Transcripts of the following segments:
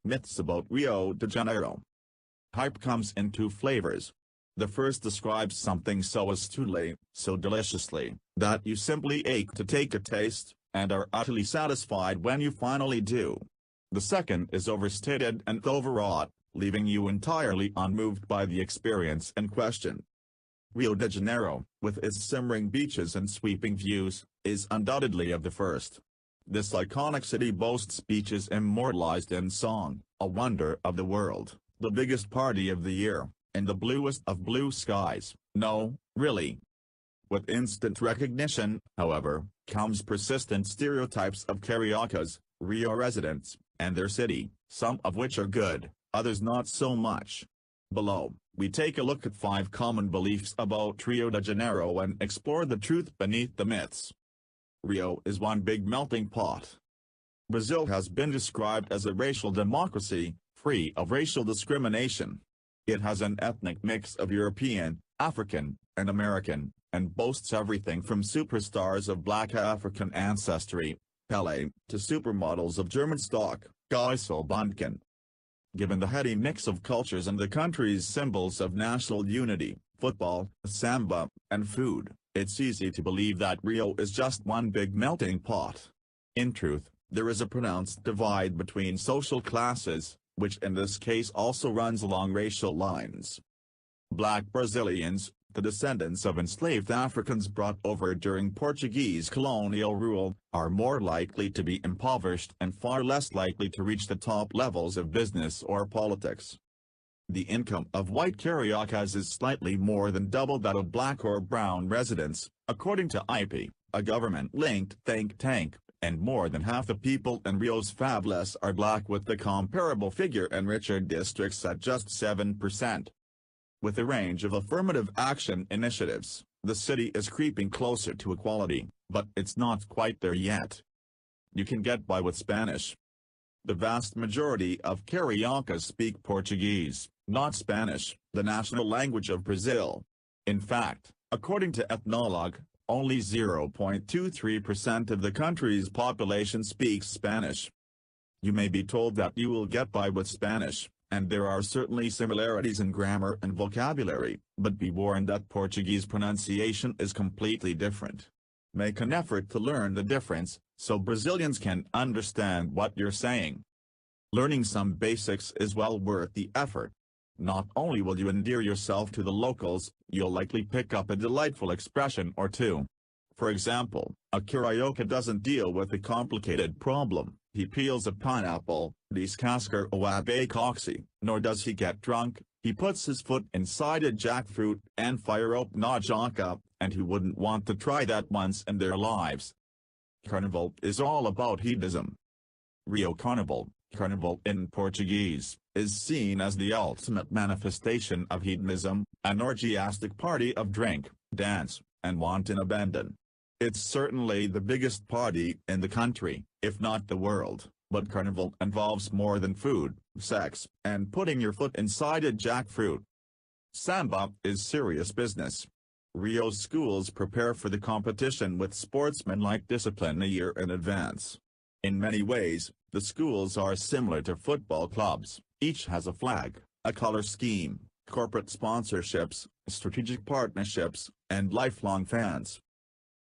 Myths about Rio de Janeiro. Hype comes in two flavors. The first describes something so astutely, so deliciously, that you simply ache to take a taste, and are utterly satisfied when you finally do. The second is overstated and overwrought, leaving you entirely unmoved by the experience in question. Rio de Janeiro, with its simmering beaches and sweeping views, is undoubtedly of the first. This iconic city boasts beaches immortalized in song, a wonder of the world, the biggest party of the year, and the bluest of blue skies. No, really. With instant recognition, however, comes persistent stereotypes of Cariocas, Rio residents, and their city, some of which are good, others not so much. Below, we take a look at 5 common beliefs about Rio de Janeiro and explore the truth beneath the myths. Rio is one big melting pot. Brazil has been described as a racial democracy, free of racial discrimination. It has an ethnic mix of European, African, and American, and boasts everything from superstars of Black African ancestry, Pelé, to supermodels of German stock, Gisele Bündchen. Given the heady mix of cultures and the country's symbols of national unity, football, samba, and food, it's easy to believe that Rio is just one big melting pot. In truth, there is a pronounced divide between social classes, which in this case also runs along racial lines. Black Brazilians, the descendants of enslaved Africans brought over during Portuguese colonial rule, are more likely to be impoverished and far less likely to reach the top levels of business or politics. The income of white Cariocas is slightly more than double that of black or brown residents, according to IP, a government-linked think tank, and more than half the people in Rio's favelas are black, with the comparable figure in richer districts at just 7%. With a range of affirmative action initiatives, the city is creeping closer to equality, but it's not quite there yet. You can get by with Spanish. The vast majority of Cariocas speak Portuguese, not Spanish, the national language of Brazil. In fact, according to Ethnologue, only 0.23% of the country's population speaks Spanish. You may be told that you will get by with Spanish, and there are certainly similarities in grammar and vocabulary, but be warned that Portuguese pronunciation is completely different. Make an effort to learn the difference, so Brazilians can understand what you're saying. Learning some basics is well worth the effort. Not only will you endear yourself to the locals, you'll likely pick up a delightful expression or two. For example, a Carioca doesn't deal with a complicated problem. He peels a pineapple, descascar o abacaxi, nor does he get drunk. He puts his foot inside a jackfruit and fire up na jaca, and he wouldn't want to try that once in their lives. Carnival is all about hedonism. Rio Carnival, Carnival in Portuguese, is seen as the ultimate manifestation of hedonism, an orgiastic party of drink, dance, and wanton abandon. It's certainly the biggest party in the country, if not the world, but Carnival involves more than food, sex, and putting your foot inside a jackfruit. Samba is serious business. Rio's schools prepare for the competition with sportsmanlike discipline a year in advance. In many ways, the schools are similar to football clubs. Each has a flag, a color scheme, corporate sponsorships, strategic partnerships, and lifelong fans.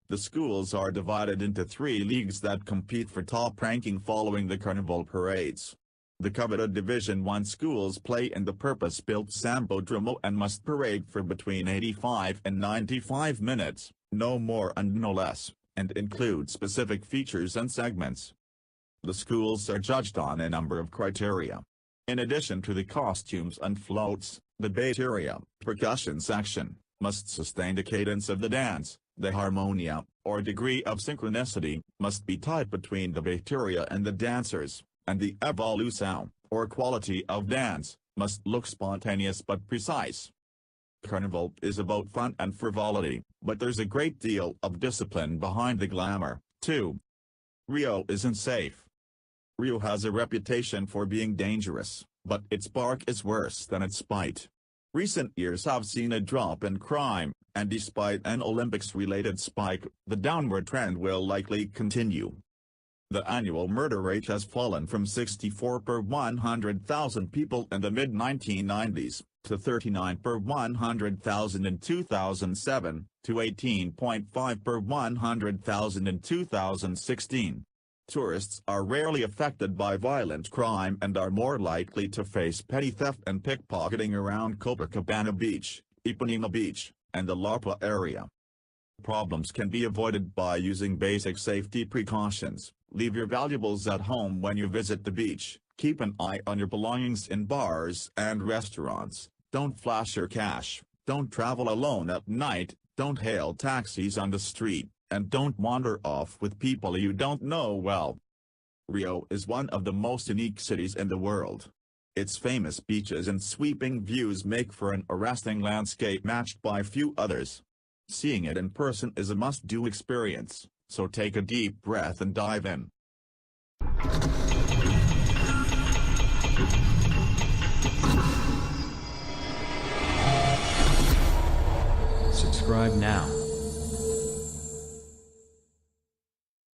The schools are divided into 3 leagues that compete for top ranking following the Carnival parades. The coveted Division 1 schools play in the purpose-built Sambodromo and must parade for between 85 and 95 minutes, no more and no less, and include specific features and segments. The schools are judged on a number of criteria. In addition to the costumes and floats, the bateria, percussion section, must sustain the cadence of the dance. The harmonia, or degree of synchronicity, must be tight between the bateria and the dancers, and the evolução, or quality of dance, must look spontaneous but precise. Carnival is about fun and frivolity, but there's a great deal of discipline behind the glamour, too. Rio isn't safe. Rio has a reputation for being dangerous, but its bark is worse than its bite. Recent years have seen a drop in crime, and despite an Olympics-related spike, the downward trend will likely continue. The annual murder rate has fallen from 64 per 100,000 people in the mid-1990s, to 39 per 100,000 in 2007, to 18.5 per 100,000 in 2016. Tourists are rarely affected by violent crime and are more likely to face petty theft and pickpocketing around Copacabana Beach, Ipanema Beach, and the Lapa area. Problems can be avoided by using basic safety precautions. Leave your valuables at home when you visit the beach. Keep an eye on your belongings in bars and restaurants. Don't flash your cash. Don't travel alone at night. Don't hail taxis on the street. And don't wander off with people you don't know well. Rio is one of the most unique cities in the world. Its famous beaches and sweeping views make for an arresting landscape matched by few others. Seeing it in person is a must-do experience, so take a deep breath and dive in. Subscribe now.